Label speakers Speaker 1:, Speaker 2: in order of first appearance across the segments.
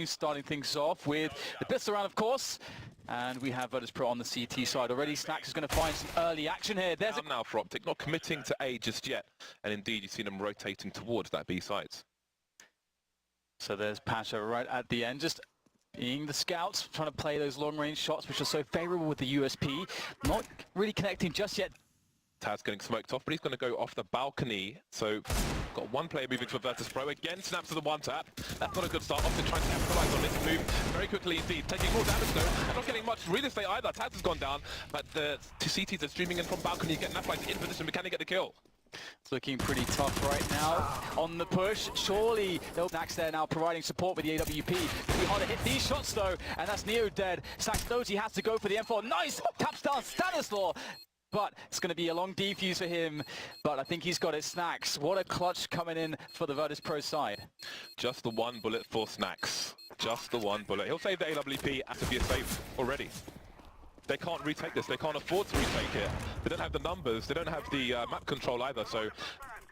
Speaker 1: Team starting things off with the pistol round, of course. And we have Virtus.Pro on the CT side already. Snax is going to find some early action here. There's
Speaker 2: now for Optic, not committing to A just yet. And indeed, you've seen them rotating towards that B site.
Speaker 1: So there's Pasha right at the end, just being the scouts, trying to play those long-range shots, which are so favorable with the USP. Not really connecting just yet.
Speaker 2: Taz getting smoked off, but he's going to go off the balcony. So got one player moving for Virtus.Pro. Again, snaps to the one tap. That's not a good start. Optic trying to capitalize on this move very quickly indeed. Taking more damage though, and not getting much real estate either. Taz has gone down, but the two CTs are streaming in from balcony, getting that in position, but can they get the kill?
Speaker 1: It's looking pretty tough right now on the push. Surely they'll Snax there now providing support with the AWP. It'll be hard to hit these shots though, and that's Neo dead. Snax knows he has to go for the M4. Nice! Taps down Stanislaw! But it's going to be a long defuse for him, but I think he's got it. Snax, what a clutch coming in for the Virtus.Pro side.
Speaker 2: Just the one bullet for Snax. Just the one bullet. He'll save the AWP to be a save already. They can't retake this. They can't afford to retake it. They don't have the numbers. They don't have the map control either, so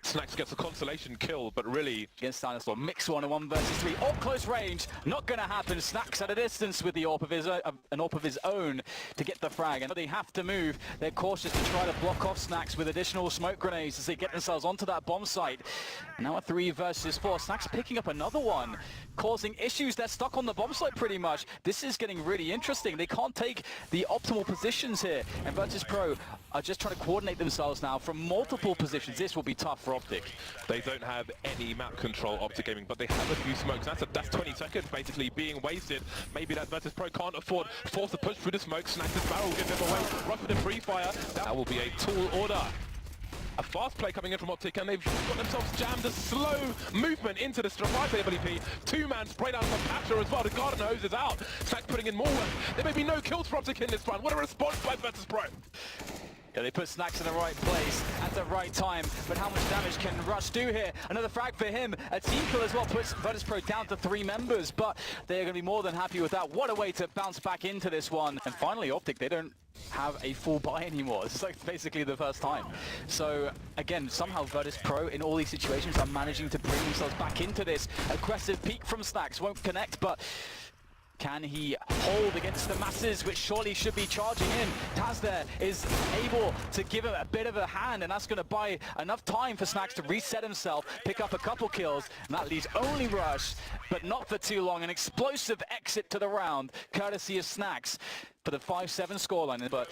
Speaker 2: Snax gets a consolation kill, but really...
Speaker 1: Against Stanislaw, mix 1 versus 3, all close range, not going to happen. Snax at a distance with the AWP of his, an AWP of his own to get the frag, and they have to move. They're cautious to try to block off Snax with additional smoke grenades as they get themselves onto that bomb site. Now a 3 versus 4, Snax picking up another one, causing issues. They're stuck on the bomb site pretty much. This is getting really interesting. They can't take the optimal positions here, and Virtus.Pro are just trying to coordinate themselves now from multiple positions. This will be tough for Optic.
Speaker 2: They don't have any map control, Optic Gaming, but they have a few smokes. That's 20 seconds basically being wasted. Maybe that Virtus.Pro can't afford. Force to push through the smoke. Snax's barrel, give them away. Rush with the free fire. That will be a tall order. A fast play coming in from Optic, and they've got themselves jammed. A slow movement into the right AWP. Two-man spray down from Pasha as well. The garden hose is out. Snax putting in more work. There may be no kills for Optic in this round. What a response by Virtus.Pro.
Speaker 1: Yeah, they put Snax in the right place at the right time, but how much damage can Rush do here? Another frag for him. A team kill as well puts Virtus.Pro down to 3 members, but they're going to be more than happy with that. What a way to bounce back into this one. And finally, Optic, they don't have a full buy anymore. It's like basically the first time. So again, somehow Virtus.Pro in all these situations are managing to bring themselves back into this. Aggressive peek from Snax, won't connect, but can he hold against the masses, which surely should be charging in? Taz there is able to give him a bit of a hand, and that's going to buy enough time for Snax to reset himself, pick up a couple kills, and that leaves only Rush, but not for too long. An explosive exit to the round, courtesy of Snax for the 5-7 scoreline, but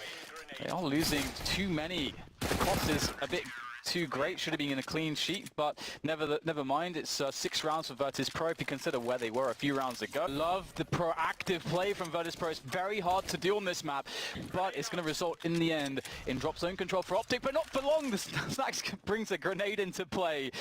Speaker 1: they are losing too many. The cost is a bit too great, should have been in a clean sheet, but never mind. It's 6 rounds for Virtus.Pro if you consider where they were a few rounds ago. Love the proactive play from Virtus.Pro. It's very hard to do on this map, but it's going to result in the end in drop zone control for Optic, but not for long. The Snax brings a grenade into play,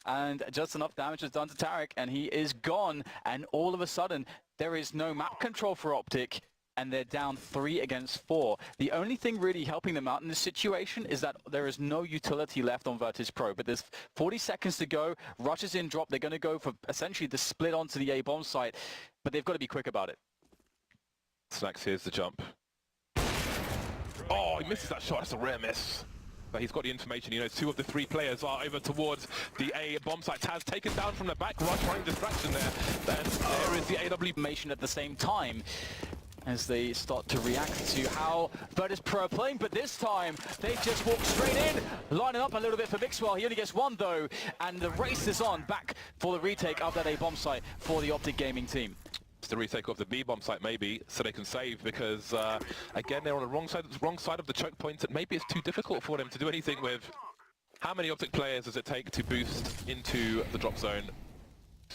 Speaker 1: and just enough damage is done to Tarek, and he is gone, and all of a sudden there is no map control for Optic, and they're down 3 against 4. The only thing really helping them out in this situation is that there is no utility left on Virtus.Pro, but there's 40 seconds to go. Rush is in drop. They're going to go for essentially the split onto the A bomb site, but they've got to be quick about it.
Speaker 2: Snax, here's the jump. Oh, he misses that shot. That's a rare miss. But he's got the information. You know, 2 of the 3 players are over towards the A bomb site. Taz taken down from the back. Rush running distraction there. Then there is the AW information
Speaker 1: at the same time, as they start to react to how Virtus.Pro are playing, but this time they just walk straight in, lining up a little bit for Mixwell. He only gets 1 though, and the race is on back for the retake of that A bomb site for the Optic Gaming team.
Speaker 2: It's the retake of the B bomb site maybe, so they can save, because again they're on the wrong side of the choke point, and maybe it's too difficult for them to do anything with. How many Optic players does it take to boost into the drop zone?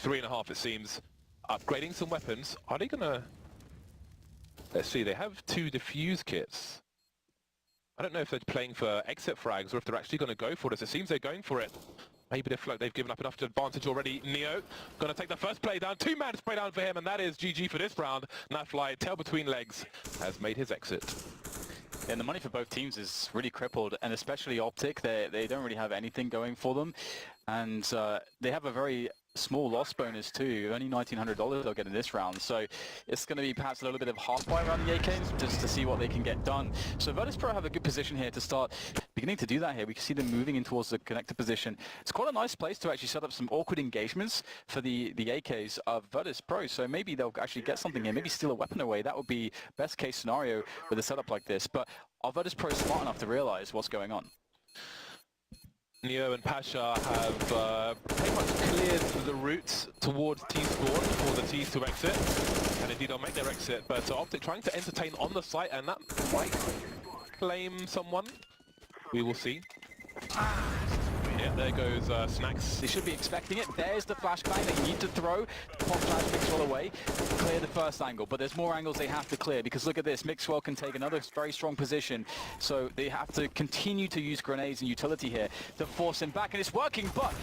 Speaker 2: 3.5 it seems. Upgrading some weapons. Are they gonna... Let's see, they have 2 defuse kits. I don't know if they're playing for exit frags or if they're actually going to go for this. It seems they're going for it. Maybe they feel like they've given up enough advantage already. Neo going to take the first play down. 2-man spray down for him, and that is GG for this round. Nafly, tail between legs, has made his exit.
Speaker 1: And the money for both teams is really crippled, and especially Optic. They don't really have anything going for them, and they have a very small loss bonus too. Only $1,900 they'll get in this round, so it's going to be perhaps a little bit of half buy around the AKs just to see what they can get done. So Virtus.Pro have a good position here to start beginning to do that here. We can see them moving in towards the connector position. It's quite a nice place to actually set up some awkward engagements for the AKs of Virtus.Pro. So maybe they'll actually get something here, maybe steal a weapon away. That would be best case scenario with a setup like this. But are Virtus.Pro smart enough to realize what's going on?
Speaker 2: Neo and Pasha have pretty much cleared the route towards T-spawn for the T's to exit. And indeed they'll make their exit, but Optic trying to entertain on the site, and that might claim someone. We will see. Yeah, there goes Snax.
Speaker 1: They should be expecting it. There's the flashbang they need to throw. Pop flash Mixwell away. Clear the first angle, but there's more angles they have to clear because look at this. Mixwell can take another very strong position. So they have to continue to use grenades and utility here to force him back, and it's working, but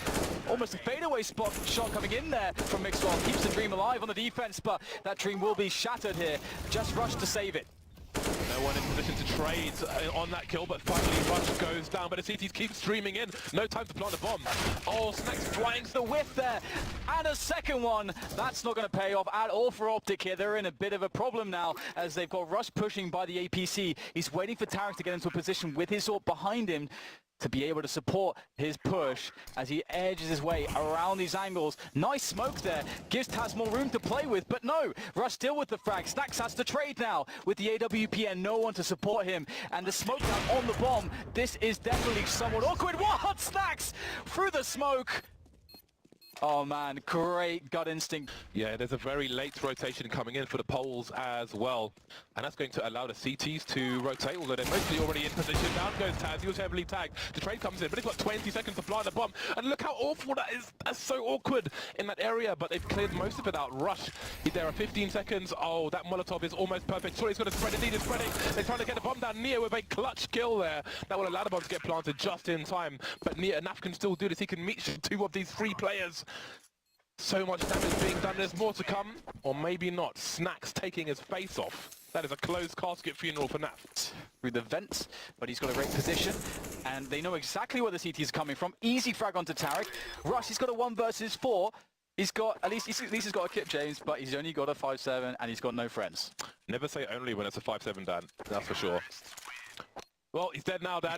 Speaker 1: almost a fadeaway spot shot coming in there from Mixwell. Keeps the dream alive on the defense, but that dream will be shattered here. Just Rush to save it.
Speaker 2: No one in position to trade on that kill, but finally Rush goes down, but the CTs keep streaming in. No time to plant a bomb.
Speaker 1: Oh, Snax flying to the whiff there. And a second one. That's not going to pay off at all for Optic here. They're in a bit of a problem now as they've got Rush pushing by the APC. He's waiting for Tarek to get into a position with his AWP behind him to be able to support his push as he edges his way around these angles. Nice smoke there. Gives Taz more room to play with, but no. Rush still with the frag. Snax has to trade now with the AWP and no one to support him. And the smoke down on the bomb. This is definitely somewhat awkward. What? Snax through the smoke. Oh man, great gut instinct.
Speaker 2: Yeah, there's a very late rotation coming in for the poles as well. And that's going to allow the CTs to rotate, although they're mostly already in position. Down goes Taz, he was heavily tagged. The trade comes in, but he's got 20 seconds to plant the bomb. And look how awful that is. That's so awkward in that area, but they've cleared most of it out. Rush, there are 15 seconds. Oh, that Molotov is almost perfect. Surely he's going to spread it, he's spreading. They're trying to get the bomb down. Neo with a clutch kill there. That will allow the bomb to get planted just in time. But Naf can still do this. He can meet two of these three players. So much damage being done, there's more to come, or maybe not. Snax taking his face off. That is a closed casket funeral for Naf.
Speaker 1: Through the vents, but he's got a great position, and they know exactly where the CT is coming from. Easy frag onto Tarek. Rush, he's got a 1 versus 4. He's got, at least he's got a Kip James, but he's only got a 5-7, and he's got no friends.
Speaker 2: Never say only when it's a 5-7, Dan. That's for sure. Well, he's dead now, Dan.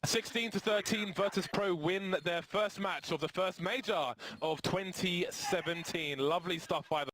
Speaker 2: 16-13, Virtus.Pro win their first match of the first major of 2017. Lovely stuff by them.